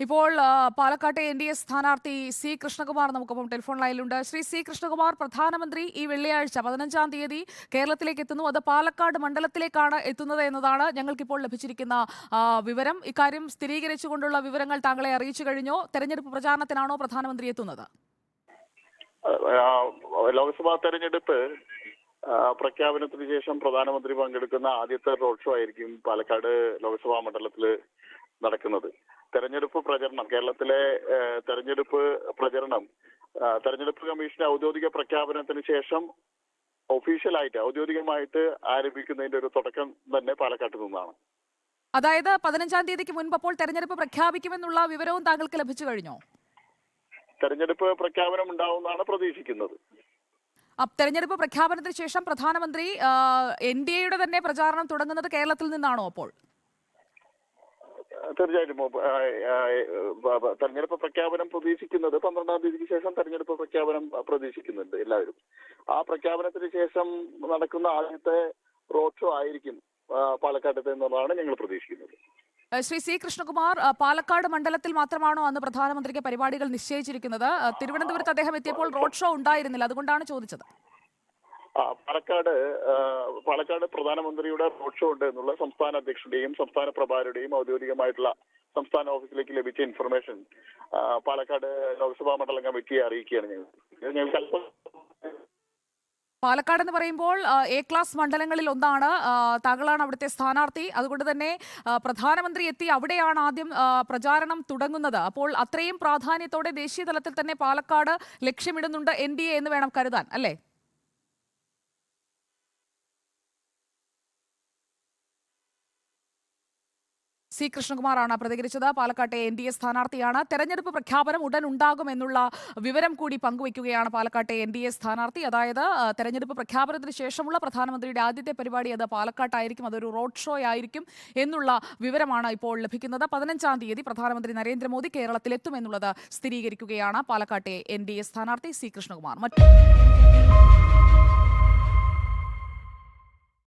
ഇപ്പോൾ പാലക്കാട്ടെ എൻ.ഡി.എ സ്ഥാനാർത്ഥി സി കൃഷ്ണകുമാർ നമുക്കൊപ്പം ടെലിഫോൺ ലൈനിലുണ്ട്. ശ്രീ സി കൃഷ്ണകുമാർ, പ്രധാനമന്ത്രി ഈ വെള്ളിയാഴ്ച 15-ാം തീയതി കേരളത്തിലേക്ക് എത്തുന്നു. അത് പാലക്കാട് മണ്ഡലത്തിലേക്കാണ് എത്തുന്നത് എന്നതാണ് ഞങ്ങൾക്കിപ്പോൾ ലഭിച്ചിരിക്കുന്ന വിവരം. ഇക്കാര്യം സ്ഥിരീകരിച്ചുകൊണ്ടുള്ള വിവരങ്ങൾ താങ്കളെ അറിയിച്ചു കഴിഞ്ഞോ? തെരഞ്ഞെടുപ്പ് പ്രചാരണത്തിനാണോ പ്രധാനമന്ത്രി എത്തുന്നത്? ലോക്സഭാ തെരഞ്ഞെടുപ്പ് പ്രഖ്യാപനത്തിന് ശേഷം പ്രധാനമന്ത്രി പങ്കെടുക്കുന്ന ആദ്യത്തെ റോഡ് ഷോ ആയിരിക്കും പാലക്കാട് ലോക്സഭാ മണ്ഡലത്തിൽ നടക്കുന്നത്. തെരഞ്ഞെടുപ്പ് പ്രചരണം, കേരളത്തിലെ തെരഞ്ഞെടുപ്പ് പ്രചരണം തെരഞ്ഞെടുപ്പ് കമ്മീഷന്റെ ഔദ്യോഗിക പ്രഖ്യാപനത്തിന് ശേഷം ഔദ്യോഗികമായിട്ട് ആരംഭിക്കുന്നതിന്റെ ഒരു തുടക്കം തന്നെ പാലക്കാട്ട് നിന്നാണ്. അതായത് 15-ാം തീയതിക്ക് മുൻപ് അപ്പോൾ തെരഞ്ഞെടുപ്പ് പ്രഖ്യാപിക്കുമെന്നുള്ള വിവരവും താങ്കൾക്ക് ലഭിച്ചു കഴിഞ്ഞോ? തെരഞ്ഞെടുപ്പ് പ്രഖ്യാപനം ഉണ്ടാവുമെന്നാണ് പ്രതീക്ഷിക്കുന്നത്. തെരഞ്ഞെടുപ്പ് പ്രഖ്യാപനത്തിന് ശേഷം പ്രധാനമന്ത്രി എൻ.ഡി.എയുടെ തന്നെ പ്രചാരണം തുടങ്ങുന്നത് കേരളത്തിൽ നിന്നാണോ അപ്പോൾ? തീർച്ചയായിട്ടും തെരഞ്ഞെടുപ്പ് പ്രഖ്യാപനം പ്രതീക്ഷിക്കുന്നത് 12-ാം തീയതിക്ക് ശേഷം തെരഞ്ഞെടുപ്പ് പ്രഖ്യാപനം പ്രതീക്ഷിക്കുന്നുണ്ട് എല്ലാവരും. ആ പ്രഖ്യാപനത്തിന് ശേഷം നടക്കുന്ന ആദ്യത്തെ റോഡ് ഷോ ആയിരിക്കും പാലക്കാട്ടത്തെ എന്നുള്ളതാണ് ഞങ്ങൾ പ്രതീക്ഷിക്കുന്നത്. ശ്രീ സി കൃഷ്ണകുമാർ, പാലക്കാട് മണ്ഡലത്തിൽ മാത്രമാണോ അന്ന് പ്രധാനമന്ത്രിക്ക് പരിപാടികൾ നിശ്ചയിച്ചിരിക്കുന്നത്? തിരുവനന്തപുരത്ത് അദ്ദേഹം എത്തിയപ്പോൾ റോഡ് ഷോ ഉണ്ടായിരുന്നില്ല, അതുകൊണ്ടാണ് ചോദിച്ചത്. പാലക്കാട് പ്രധാനമന്ത്രിയുടെ റോഡ് ഷോ ഉണ്ട് എന്നുള്ള സംസ്ഥാന അധ്യക്ഷന്റെയും സംസ്ഥാന പ്രഭാരിയുടെയും ഔദ്യോഗികമായിട്ടുള്ള സംസ്ഥാന ഓഫീസിലേക്ക് ലഭിച്ച ഇൻഫർമേഷൻ പാലക്കാട് ലോക്സഭാ മണ്ഡലം കമ്മിറ്റിയെ അറിയിക്കുകയാണ് ഞങ്ങൾ. പാലക്കാട് എന്ന് പറയുമ്പോൾ എ ക്ലാസ് മണ്ഡലങ്ങളിൽ ഒന്നാണ്. താങ്കളാണ് അവിടുത്തെ സ്ഥാനാർത്ഥി. അതുകൊണ്ട് തന്നെ പ്രധാനമന്ത്രി എത്തി അവിടെയാണ് ആദ്യം പ്രചാരണം തുടങ്ങുന്നത്. അപ്പോൾ അത്രയും പ്രാധാന്യത്തോടെ ദേശീയ തലത്തിൽ തന്നെ പാലക്കാട് ലക്ഷ്യമിടുന്നുണ്ട് എൻ.ഡി.എ എന്ന് വേണം കരുതാൻ, അല്ലേ? സി കൃഷ്ണകുമാറാണ് പ്രതികരിച്ചത്. പാലക്കാട്ടെ എൻ.ഡി.എ സ്ഥാനാർത്ഥിയാണ്. തെരഞ്ഞെടുപ്പ് പ്രഖ്യാപനം ഉടൻ ഉണ്ടാകുമെന്നുള്ള വിവരം കൂടി പങ്കുവയ്ക്കുകയാണ് പാലക്കാട്ടെ എൻ.ഡി.എ സ്ഥാനാർത്ഥി. അതായത് തെരഞ്ഞെടുപ്പ് പ്രഖ്യാപനത്തിന് ശേഷമുള്ള പ്രധാനമന്ത്രിയുടെ ആദ്യത്തെ പരിപാടി അത് പാലക്കാട്ടായിരിക്കും. അതൊരു റോഡ് ഷോ ആയിരിക്കും എന്നുള്ള വിവരമാണ് ഇപ്പോൾ ലഭിക്കുന്നത്. 15-ാം തീയതി പ്രധാനമന്ത്രി നരേന്ദ്രമോദി കേരളത്തിലെത്തുമെന്നുള്ളത് സ്ഥിരീകരിക്കുകയാണ് പാലക്കാട്ടെ എൻ.ഡി.എ സ്ഥാനാർത്ഥി സി കൃഷ്ണകുമാർ.